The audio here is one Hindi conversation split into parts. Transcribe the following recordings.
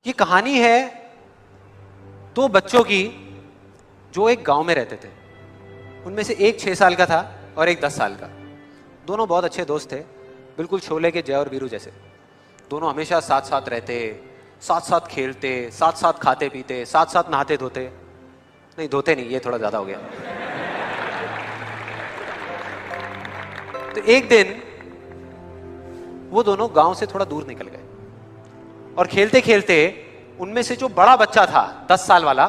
ये कहानी है दो बच्चों की जो एक गांव में रहते थे। उनमें से एक 6 साल का था और एक 10 साल का। दोनों बहुत अच्छे दोस्त थे, बिल्कुल शोले के जय और वीरू जैसे। दोनों हमेशा साथ साथ रहते, साथ साथ खेलते, साथ साथ खाते पीते, साथ साथ नहाते धोते। नहीं, धोते नहीं, ये थोड़ा ज्यादा हो गया। तो एक दिन वो दोनों गांव से थोड़ा दूर निकल गए और खेलते खेलते उनमें से जो बड़ा बच्चा था 10 साल वाला,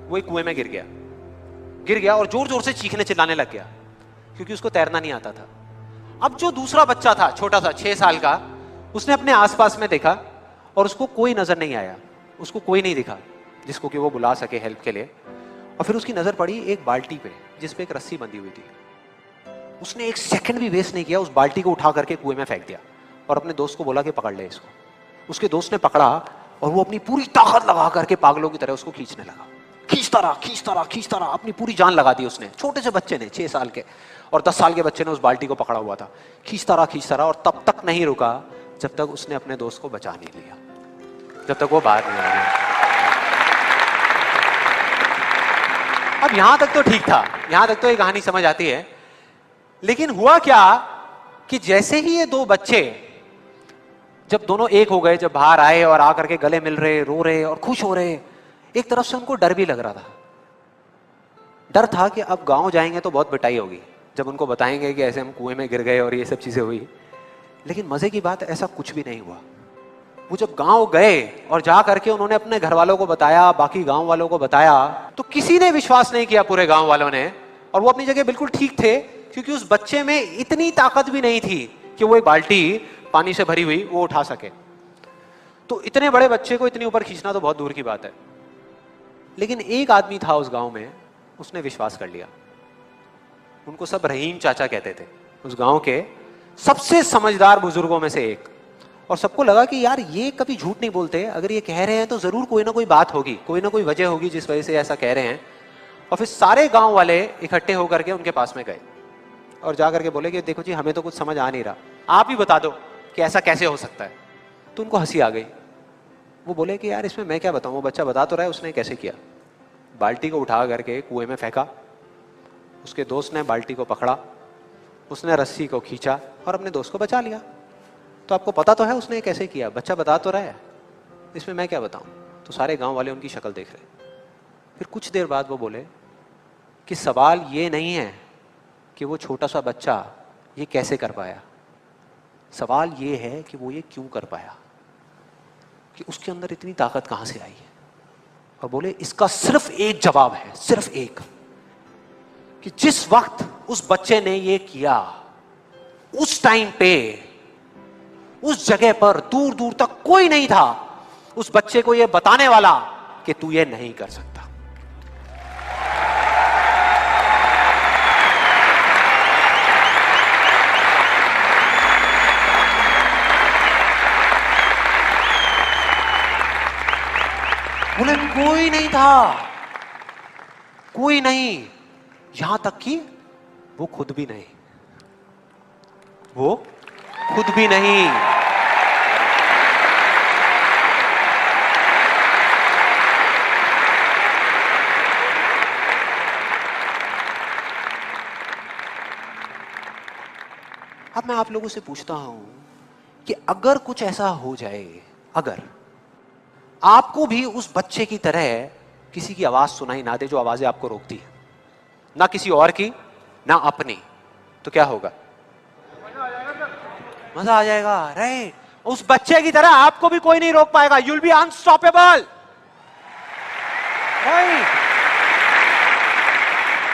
वो एक कुएं में गिर गया और जोर जोर से चीखने चिल्लाने लग गया क्योंकि उसको तैरना नहीं आता था। अब जो दूसरा बच्चा था, छोटा सा 6 साल का, उसने अपने आसपास में देखा और उसको कोई नजर नहीं आया, उसको कोई नहीं दिखा जिसको कि वो बुला सके हेल्प के लिए। और फिर उसकी नजर पड़ी एक बाल्टी पे जिसपे एक रस्सी बंधी हुई थी। उसने एक सेकंड भी वेस्ट नहीं किया, उस बाल्टी को उठा करके कुएं में फेंक दिया और अपने दोस्त को बोला कि पकड़ ले इसको। उसके दोस्त ने पकड़ा और वो अपनी पूरी ताकत लगा करके पागलों की तरह उसको खींचने लगा। खींचता रहा, अपनी पूरी जान लगा दी उसने। छोटे से बच्चे ने, 6 साल के और 10 साल के बच्चे ने उस बाल्टी को पकड़ा हुआ था। खींचता रहा और तब तक नहीं रुका जब तक उसने अपने दोस्त को बचा नहीं लिया, जब तक वो बाहर नहीं आ गया। अब यहां तक तो ठीक था, यहां तक तो ये कहानी समझ आती है। लेकिन हुआ क्या कि जैसे ही ये दो बच्चे, जब दोनों एक हो गए, जब बाहर आए और आकर के गले मिल रहे, रो रहे और खुश हो रहे, एक तरफ से उनको डर भी लग रहा था। डर था कि अब गांव जाएंगे तो बहुत पिटाई होगी जब उनको बताएंगे कि ऐसे हम कुएं में गिर गए और ये सब चीजें हुई। लेकिन मजे की बात, ऐसा कुछ भी नहीं हुआ। वो जब गांव गए और जा करके उन्होंने अपने घर वालों को बताया, बाकी गांव वालों को बताया, तो किसी ने विश्वास नहीं किया, पूरे गांव वालों ने। और वो अपनी जगह बिल्कुल ठीक थे क्योंकि उस बच्चे में इतनी ताकत भी नहीं थी कि वो एक बाल्टी पानी से भरी हुई वो उठा सके। तो इतने बड़े बच्चे को इतनी ऊपर खींचना तो बहुत दूर की बात है। लेकिन एक आदमी था उस गांव में, उसने विश्वास कर लिया। उनको सब रहीम चाचा कहते थे, उस गांव के सबसे समझदार बुजुर्गों में से एक। और सबको लगा कि यार ये कभी झूठ नहीं बोलते, अगर ये कह रहे हैं तो जरूर कोई ना कोई बात होगी, कोई ना कोई वजह होगी जिस वजह से ऐसा कह रहे हैं। और फिर सारे गांव वाले इकट्ठे होकर के उनके पास में गए और जाकर के बोले कि देखो जी, हमें तो कुछ समझ आ नहीं रहा, आप ही बता दो कि ऐसा कैसे हो सकता है। तो उनको हंसी आ गई। वो बोले कि यार इसमें मैं क्या बताऊं, वो बच्चा बता तो रहा है उसने कैसे किया। बाल्टी को उठा करके कुएं में फेंका, उसके दोस्त ने बाल्टी को पकड़ा, उसने रस्सी को खींचा और अपने दोस्त को बचा लिया। तो आपको पता तो है उसने कैसे किया, बच्चा बता तो रहा है, इसमें मैं क्या बताऊं। तो सारे गांव वाले उनकी शक्ल देख रहे। फिर कुछ देर बाद वो बोले कि सवाल ये नहीं है कि वो छोटा सा बच्चा ये कैसे कर पाया, सवाल ये है कि वो ये क्यों कर पाया, कि उसके अंदर इतनी ताकत कहां से आई है। और बोले इसका सिर्फ एक जवाब है, सिर्फ एक, कि जिस वक्त उस बच्चे ने ये किया, उस टाइम पे उस जगह पर दूर दूर तक कोई नहीं था उस बच्चे को ये बताने वाला कि तू ये नहीं कर सकता। बोले कोई नहीं था, कोई नहीं, यहां तक कि वो खुद भी नहीं, वो खुद भी नहीं। अब मैं आप लोगों से पूछता हूं कि अगर कुछ ऐसा हो जाए, अगर आपको भी उस बच्चे की तरह किसी की आवाज सुनाई ना दे जो आवाजें आपको रोकती है, ना किसी और की ना अपनी, तो क्या होगा? मजा आ जाएगा, राइट। उस बच्चे की तरह आपको भी कोई नहीं रोक पाएगा। You'll be unstoppable, right?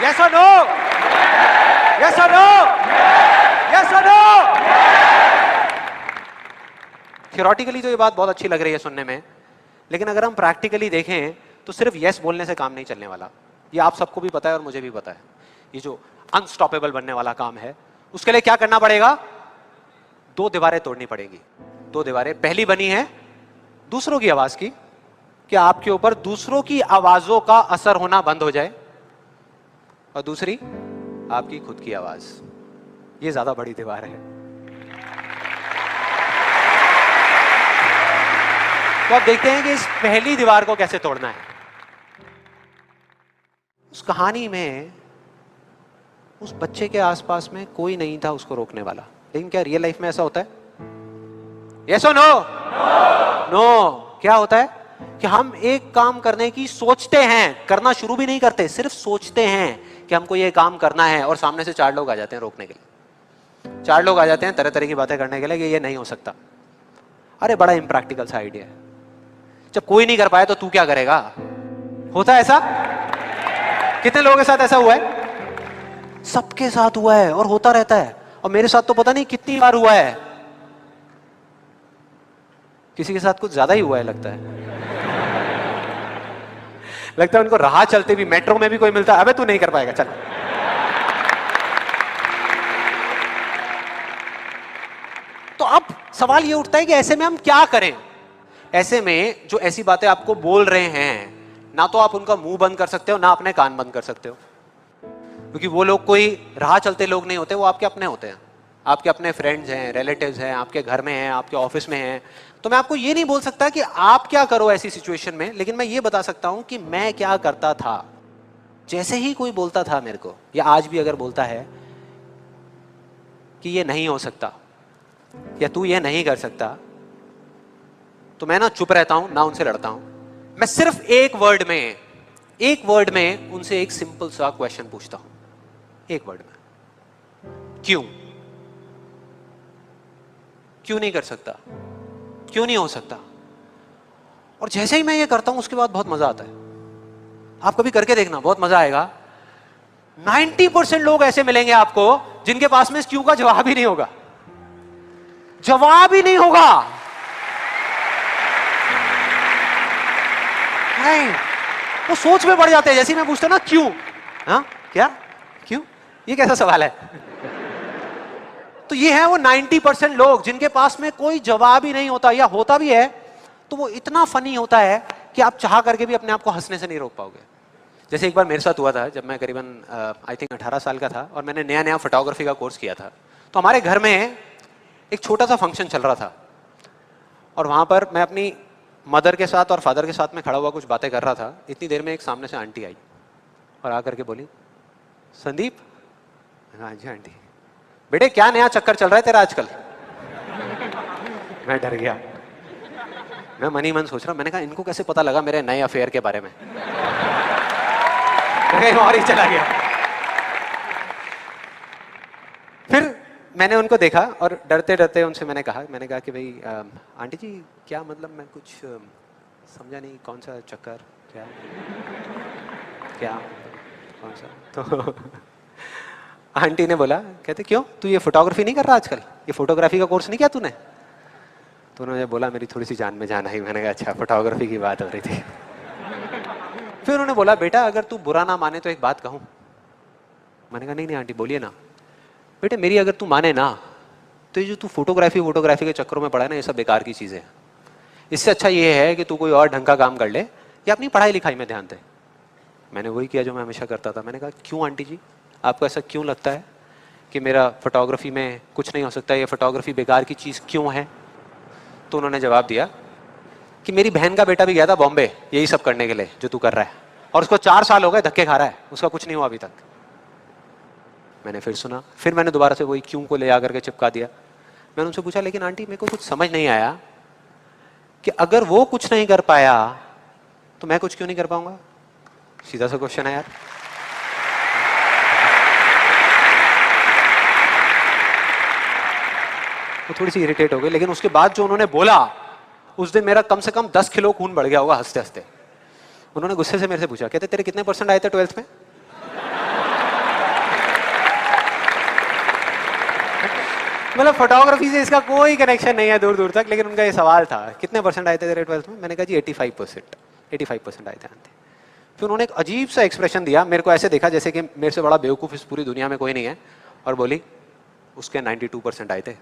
Yes और नो? यस और नो? यस और नो? थियोरेटिकली तो ये बात बहुत अच्छी लग रही है सुनने में, लेकिन अगर हम प्रैक्टिकली देखें तो सिर्फ यस बोलने से काम नहीं चलने वाला। ये आप सबको भी पता है और मुझे भी पता है। ये जो अनस्टॉपेबल बनने वाला काम है, उसके लिए क्या करना पड़ेगा? 2 दीवारें तोड़नी पड़ेगी। 2 दीवारें, पहली बनी है दूसरों की आवाज की, कि आपके ऊपर दूसरों की आवाजों का असर होना बंद हो जाए, और दूसरी आपकी खुद की आवाज। ये ज्यादा बड़ी दीवार है। तो आप देखते हैं कि इस पहली दीवार को कैसे तोड़ना है। उस कहानी में उस बच्चे के आसपास में कोई नहीं था उसको रोकने वाला, लेकिन क्या रियल लाइफ में ऐसा होता है? यस और नो? नो। क्या होता है कि हम एक काम करने की सोचते हैं, करना शुरू भी नहीं करते, सिर्फ सोचते हैं कि हमको ये काम करना है, और सामने से 4 लोग आ जाते हैं रोकने के लिए। 4 लोग आ जाते हैं तरह तरह की बातें करने के लिए कि ये नहीं हो सकता। अरे बड़ा इम्प्रैक्टिकल सा आइडिया है। जब कोई नहीं कर पाया तो तू क्या करेगा? होता है ऐसा? कितने लोगों के साथ ऐसा हुआ है? सबके साथ हुआ है और होता रहता है। और मेरे साथ तो पता नहीं कितनी बार हुआ है। किसी के साथ कुछ ज्यादा ही हुआ है लगता है। लगता है उनको राह चलते भी, मेट्रो में भी कोई मिलता है, अबे तू नहीं कर पाएगा चल। तो अब सवाल ये उठता है कि ऐसे में हम क्या करें? ऐसे में जो ऐसी बातें आपको बोल रहे हैं, ना तो आप उनका मुंह बंद कर सकते हो, ना अपने कान बंद कर सकते हो, क्योंकि वो लोग कोई राह चलते लोग नहीं होते, वो आपके अपने होते हैं। आपके अपने फ्रेंड्स हैं, रिलेटिव्स हैं, आपके घर में हैं, आपके ऑफिस में हैं। तो मैं आपको ये नहीं बोल सकता कि आप क्या करो ऐसी सिचुएशन में, लेकिन मैं ये बता सकता हूं कि मैं क्या करता था। जैसे ही कोई बोलता था मेरे को, या आज भी अगर बोलता है कि ये नहीं हो सकता या तू ये नहीं कर सकता, तो मैं ना चुप रहता हूं, ना उनसे लड़ता हूं। मैं सिर्फ एक वर्ड में उनसे एक सिंपल सा क्वेश्चन पूछता हूं, एक वर्ड में, क्यों? क्यों नहीं कर सकता? क्यों नहीं हो सकता? और जैसे ही मैं ये करता हूं उसके बाद बहुत मजा आता है। आप कभी करके देखना, बहुत मजा आएगा। 90% लोग ऐसे मिलेंगे आपको जिनके पास में इस क्यों का जवाब ही नहीं होगा। जवाब ही नहीं होगा। नहीं, वो सोच में पड़ जाते हैं। जैसे मैं पूछता ना क्यों, हाँ क्या, क्यों, ये कैसा सवाल है? तो ये है वो 90% लोग जिनके पास में कोई जवाब ही नहीं होता, या होता भी है तो वो इतना फनी होता है कि आप चाह करके भी अपने आप को हंसने से नहीं रोक पाओगे। जैसे एक बार मेरे साथ हुआ था, जब मैं करीबन आई थिंक 18 साल का था और मैंने नया नया फोटोग्राफी का कोर्स किया था। तो हमारे घर में एक छोटा सा फंक्शन चल रहा था, और वहां पर मैं अपनी मदर के साथ और फादर के साथ में खड़ा हुआ कुछ बातें कर रहा था। इतनी देर में एक सामने से आंटी आई और आकर के बोली, संदीप। हाँ जी आंटी। बेटे क्या नया चक्कर चल रहा है तेरा आजकल? मैं डर गया। मैं मन ही मन सोच रहा, मैंने कहा इनको कैसे पता लगा मेरे नए अफेयर के बारे में? कहीं और ही चला गया। फिर मैंने उनको देखा और डरते डरते उनसे मैंने कहा कि भाई आंटी जी क्या मतलब, मैं कुछ समझा नहीं, कौन सा चक्कर, क्या क्या कौन सा? तो आंटी ने बोला, कहते क्यों तू ये फोटोग्राफी नहीं कर रहा आजकल? ये फोटोग्राफी का कोर्स नहीं किया तूने? तो उन्होंने बोला, मेरी थोड़ी सी जान में जान आई। मैंने कहा अच्छा, फोटोग्राफी की बात हो रही थी। फिर उन्होंने बोला, बेटा अगर तू बुरा ना माने तो एक बात कहूं। मैंने कहा नहीं आंटी बोलिए ना। बेटे मेरी अगर तू माने ना, तो ये जो तू फोटोग्राफी के चक्करों में पड़ा है ना, ये सब बेकार की चीजें हैं। इससे अच्छा ये है कि तू कोई और ढंग का काम कर ले या अपनी पढ़ाई लिखाई में ध्यान दे। मैंने वही किया जो मैं हमेशा करता था। मैंने कहा क्यों आंटी जी, आपको ऐसा क्यों लगता है कि मेरा फोटोग्राफी में कुछ नहीं हो सकता, ये फोटोग्राफी बेकार की चीज़ क्यों है? तो उन्होंने जवाब दिया कि मेरी बहन का बेटा भी गया था बॉम्बे यही सब करने के लिए जो तू कर रहा है, और उसको 4 साल हो गए धक्के खा रहा है, उसका कुछ नहीं हुआ अभी तक। मैंने फिर सुना, फिर मैंने दोबारा से वही क्यों को ले आकर के चिपका दिया। मैंने उनसे पूछा, लेकिन आंटी मेरे को कुछ समझ नहीं आया कि अगर वो कुछ नहीं कर पाया तो मैं कुछ क्यों नहीं कर पाऊंगा? सीधा सा क्वेश्चन है यार। वो थोड़ी सी इरिटेट हो गई, लेकिन उसके बाद जो उन्होंने बोला, उस दिन मेरा कम से कम 10 किलो खून बढ़ गया होगा हंसते हंसते। उन्होंने गुस्से से मेरे से पूछा, कहते तेरे कितने % आए थे 12th में? मतलब फोटोग्राफी से इसका कोई कनेक्शन नहीं है दूर दूर तक, लेकिन उनका ये सवाल था कितने % आए थे तेरे 12th में? मैंने कहा जी 85% आए थे आंटी। फिर उन्होंने एक अजीब सा एक्सप्रेशन दिया, मेरे को ऐसे देखा जैसे कि मेरे से बड़ा बेवकूफ इस पूरी दुनिया में कोई नहीं है, और बोली उसके 92% आए थे।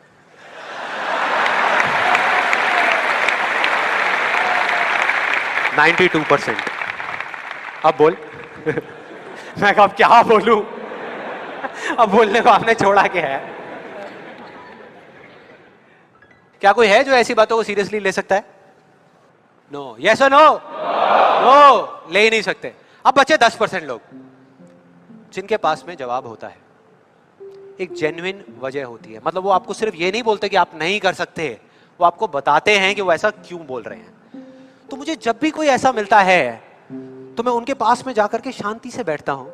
अब बोल। मैं कहा अब क्या बोलूं? अब बोलने को आपने छोड़ा क्या है? क्या कोई है जो ऐसी बातों को सीरियसली ले सकता है? नो, यस और नो? नो, ले ही नहीं सकते। अब बचे 10% लोग जिनके पास में जवाब होता है, एक जेन्युइन वजह होती है। मतलब वो आपको सिर्फ ये नहीं बोलते कि आप नहीं कर सकते, वो आपको बताते हैं कि वो ऐसा क्यों बोल रहे हैं। तो मुझे जब भी कोई ऐसा मिलता है तो मैं उनके पास में जाकर के शांति से बैठता हूं,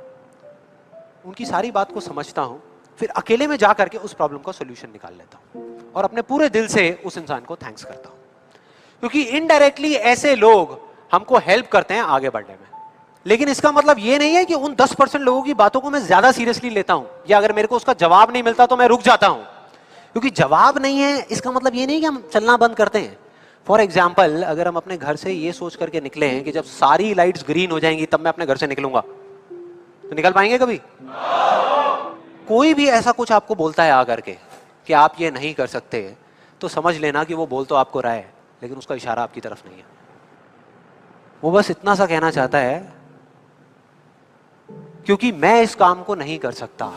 उनकी सारी बात को समझता हूं, फिर अकेले में जाकर के उस प्रॉब्लम का सॉल्यूशन निकाल लेता हूं और अपने पूरे दिल से उस इंसान को थैंक्स करता हूं। क्योंकि इनडायरेक्टली ऐसे लोग हमको हेल्प करते हैं आगे बढ़ने में। लेकिन इसका मतलब ये नहीं है कि उन 10% लोगों की बातों को मैं ज्यादा सीरियसली लेता हूं, या अगर मेरे को उसका जवाब नहीं मिलता तो मैं रुक जाता हूं। क्योंकि जवाब नहीं है इसका मतलब ये नहीं कि हम चलना बंद करते हैं। फॉर एग्जाम्पल, अगर हम अपने घर से ये सोच करके निकले हैं कि जब सारी लाइट्स ग्रीन हो जाएंगी तब मैं अपने घर से निकलूंगा, तो निकल पाएंगे कभी? कोई भी ऐसा कुछ आपको बोलता है आकर के कि आप ये नहीं कर सकते, तो समझ लेना कि वो बोल तो आपको रहा है, लेकिन उसका इशारा आपकी तरफ नहीं है। वो बस इतना सा कहना चाहता है, क्योंकि मैं इस काम को नहीं कर सकता।